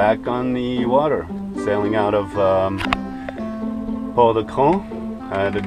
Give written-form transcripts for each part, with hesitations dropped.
back on the water, sailing out of Port-de-Cran. I had a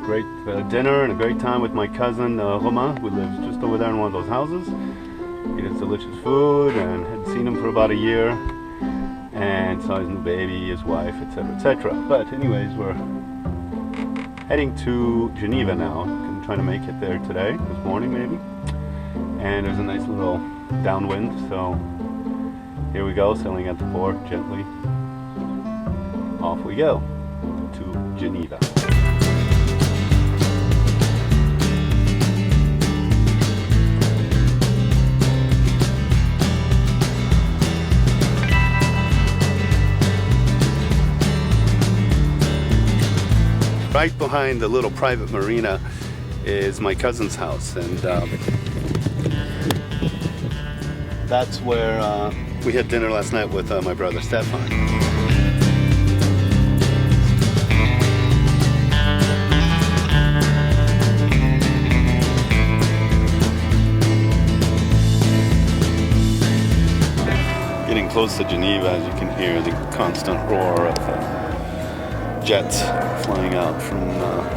great dinner and a great time with my cousin Romain, who lives just over there in one of those houses. He eats delicious food and had seen him for about a year and saw his new baby, his wife, etc., etc. But anyways, we're heading to Geneva now. I'm trying to make it there today, this morning maybe. And there's a nice little downwind, so here we go, sailing at the port gently. Off we go to Geneva. Right behind the little private marina is my cousin's house, and that's where we had dinner last night with my brother Stefan. Getting close to Geneva, as you can hear the constant roar of jets flying out from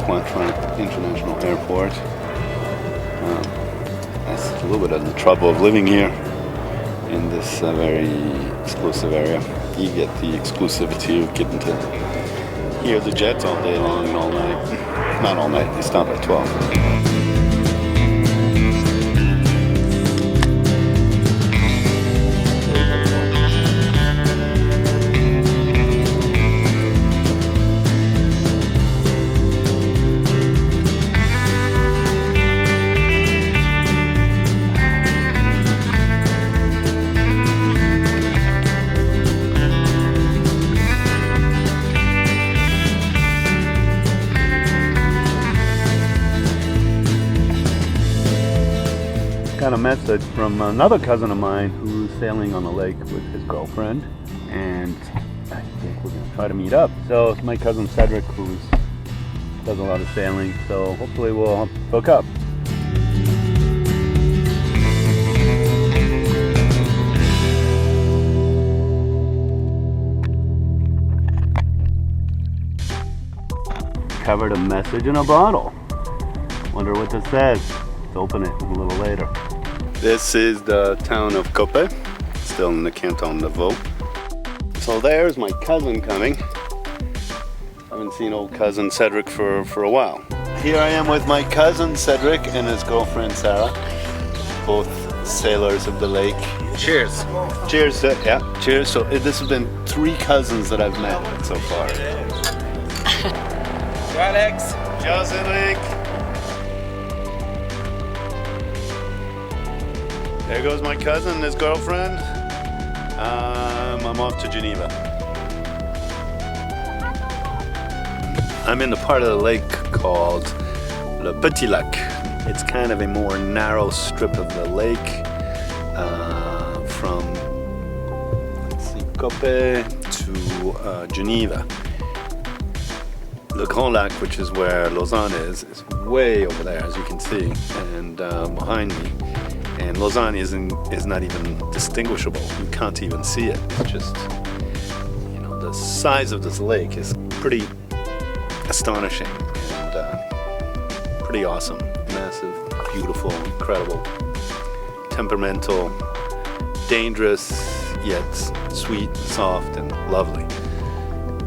Pointe-Trent International Airport. That's a little bit of the trouble of living here in this very exclusive area. You get the exclusivity of getting to hear the jets all day long and all night. Not all night, they stop at 12. Got a message from another cousin of mine who's sailing on the lake with his girlfriend, and I think we're gonna try to meet up. So it's my cousin Cedric, who does a lot of sailing, so hopefully we'll hook up. Covered a message in a bottle. Wonder what this says. Let's open it a little later. This is the town of Coppet, still in the canton of Vaud. So there's my cousin coming. Haven't seen old cousin Cedric for a while. Here I am with my cousin Cedric and his girlfriend Sarah, both sailors of the lake. Cheers. Cheers, yeah, cheers. So this has been 3 cousins that I've met so far. Ciao Alex. Ciao Cedric. There goes my cousin and his girlfriend. I'm off to Geneva. I'm in the part of the lake called the Petit Lac. It's kind of a more narrow strip of the lake from Coppet to Geneva. Le Grand Lac, which is where Lausanne is way over there, as you can see, and behind me. And Lausanne is not even distinguishable. You can't even see it. It's just, you know, the size of this lake is pretty astonishing and pretty awesome. Massive, beautiful, incredible, temperamental, dangerous, yet sweet, soft, and lovely.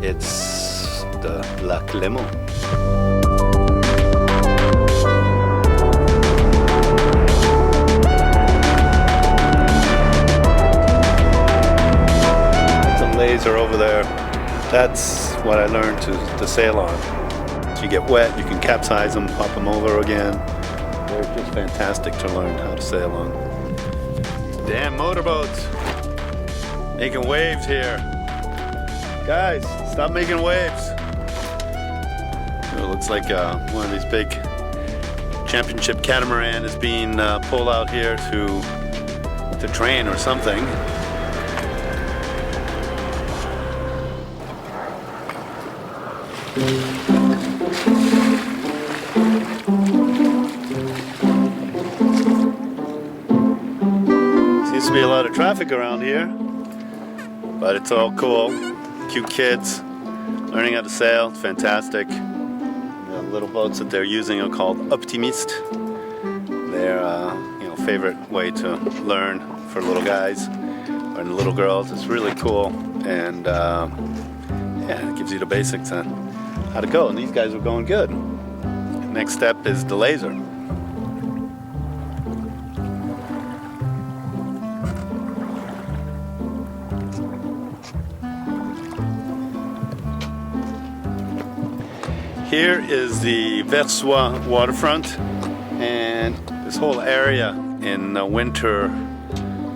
It's the Lac Léman. Laser over there. That's what I learned to sail on. If you get wet, you can capsize them, pop them over again. They're just fantastic to learn how to sail on. Damn motorboats making waves here. Guys, stop making waves. It looks like one of these big championship catamaran is being pulled out here to train or something. Seems to be a lot of traffic around here. But it's all cool. Cute kids learning how to sail. It's fantastic. The little boats that they're using are called Optimist. They're favorite way to learn for little guys and little girls. It's really cool, and it gives you the basics on how to go. And these guys are going good. Next step is the laser. Here is the Versoix waterfront, and this whole area in the winter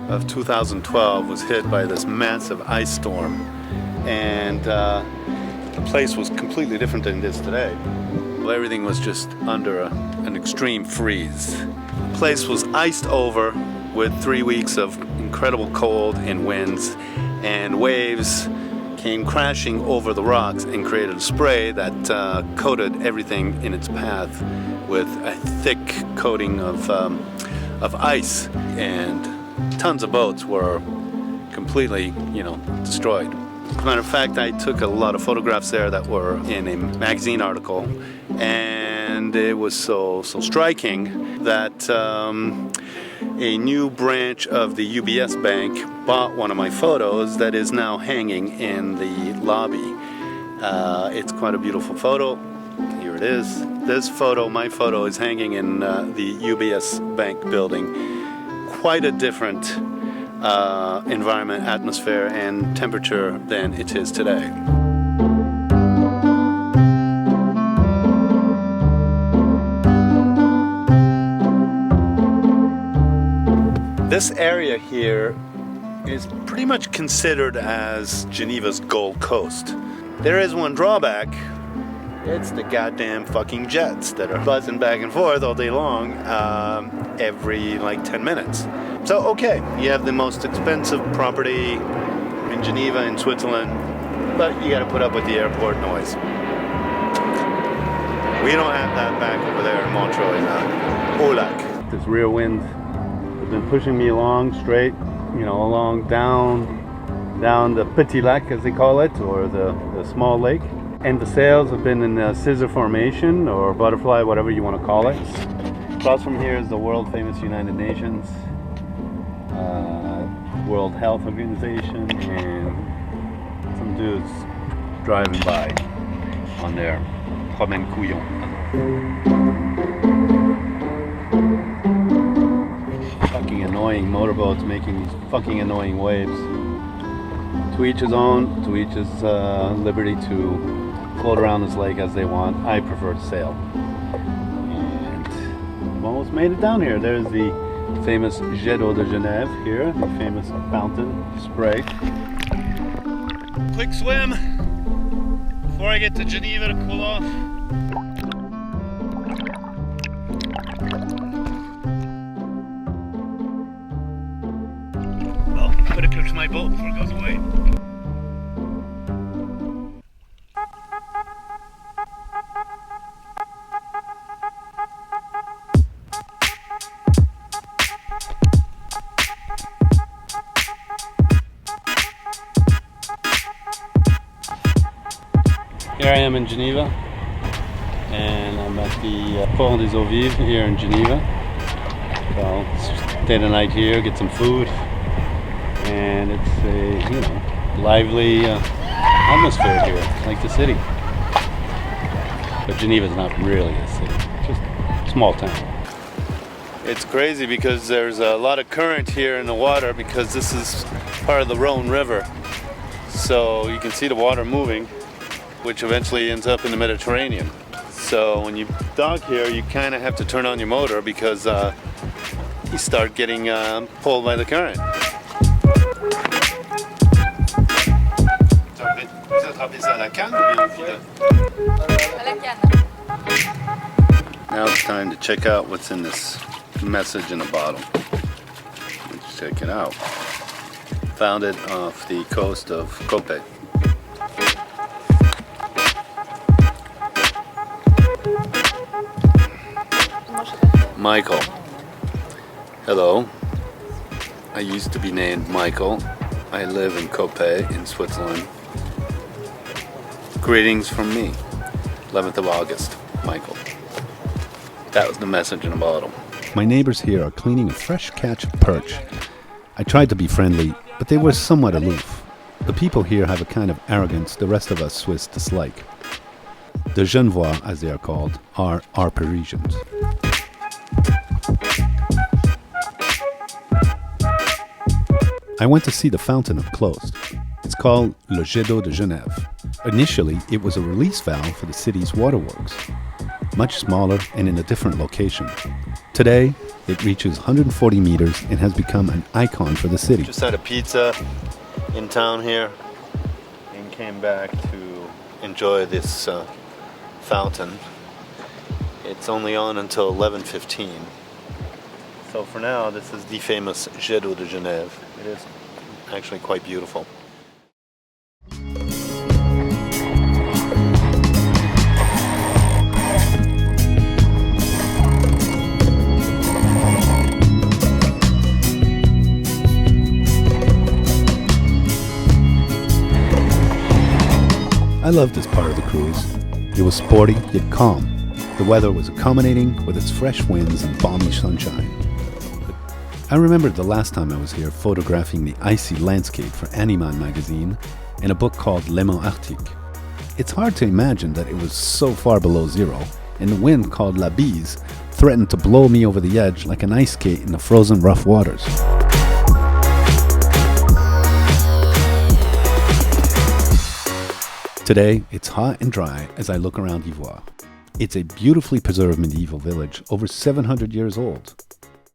of 2012 was hit by this massive ice storm, and the place was completely different than it is today. Well, everything was just under an extreme freeze. The place was iced over with 3 weeks of incredible cold and winds, and waves came crashing over the rocks and created a spray that coated everything in its path with a thick coating of ice, and tons of boats were completely, destroyed. As a matter of fact, I took a lot of photographs there that were in a magazine article, and it was so striking that a new branch of the UBS bank bought one of my photos that is now hanging in the lobby. It's quite a beautiful photo. Here it is. This photo, my photo, is hanging in the UBS bank building. Quite a different environment, atmosphere, and temperature than it is today. This area here is pretty much considered as Geneva's Gold Coast. There is one drawback. It's the goddamn fucking jets that are buzzing back and forth all day long, every 10 minutes. So, okay, you have the most expensive property in Geneva, in Switzerland, but you gotta put up with the airport noise. We don't have that back over there in Montreux, in Aux Lac. This rear wind has been pushing me along straight, along down the Petit Lac, as they call it, or the small lake. And the sails have been in the scissor formation, or butterfly, whatever you want to call it. Across from here is the world famous United Nations, World Health Organization, and some dudes driving by on their promène couillon. Fucking annoying motorboats making these fucking annoying waves. To each his own, to each his liberty to float around this lake as they want. I prefer to sail. And I've almost made it down here. There's the famous Jet d'eau de Genève here, the famous fountain spray. Quick swim before I get to Geneva to cool off. Well, I'm gonna catch my boat before it goes away. Here I am in Geneva, and I'm at the Port des Eaux Vives here in Geneva. So stay the night here, get some food, and it's a lively atmosphere here, like the city. But Geneva's not really a city, it's just a small town. It's crazy because there's a lot of current here in the water because this is part of the Rhone River. So you can see the water moving, which eventually ends up in the Mediterranean. So when you dock here, you kind of have to turn on your motor because you start getting pulled by the current. Now it's time to check out what's in this message in the bottle. Let's check it out. Found it off the coast of Coppet. Michael. Hello. I used to be named Michael. I live in Coppet in Switzerland. Greetings from me, 11th of August, Michael. That was the message in a bottle. My neighbors here are cleaning a fresh catch of perch. I tried to be friendly, but they were somewhat aloof. The people here have a kind of arrogance the rest of us Swiss dislike. The Genevois, as they are called, are our Parisians. I went to see the fountain up close. It's called Le Jet d'eau de Genève. Initially, it was a release valve for the city's waterworks, much smaller and in a different location. Today, it reaches 140 meters and has become an icon for the city. Just had a pizza in town here and came back to enjoy this fountain. It's only on until 11:15. So for now, this is the famous Jet d'eau de Genève. It is actually quite beautiful. I loved this part of the cruise. It was sporty yet calm. The weather was accommodating with its fresh winds and balmy sunshine. I remember the last time I was here photographing the icy landscape for Animal magazine in a book called Le Mont Arctique. It's hard to imagine that it was so far below zero, and the wind called La Bise threatened to blow me over the edge like an ice skate in the frozen rough waters. Today, it's hot and dry as I look around Ivoire. It's a beautifully preserved medieval village over 700 years old.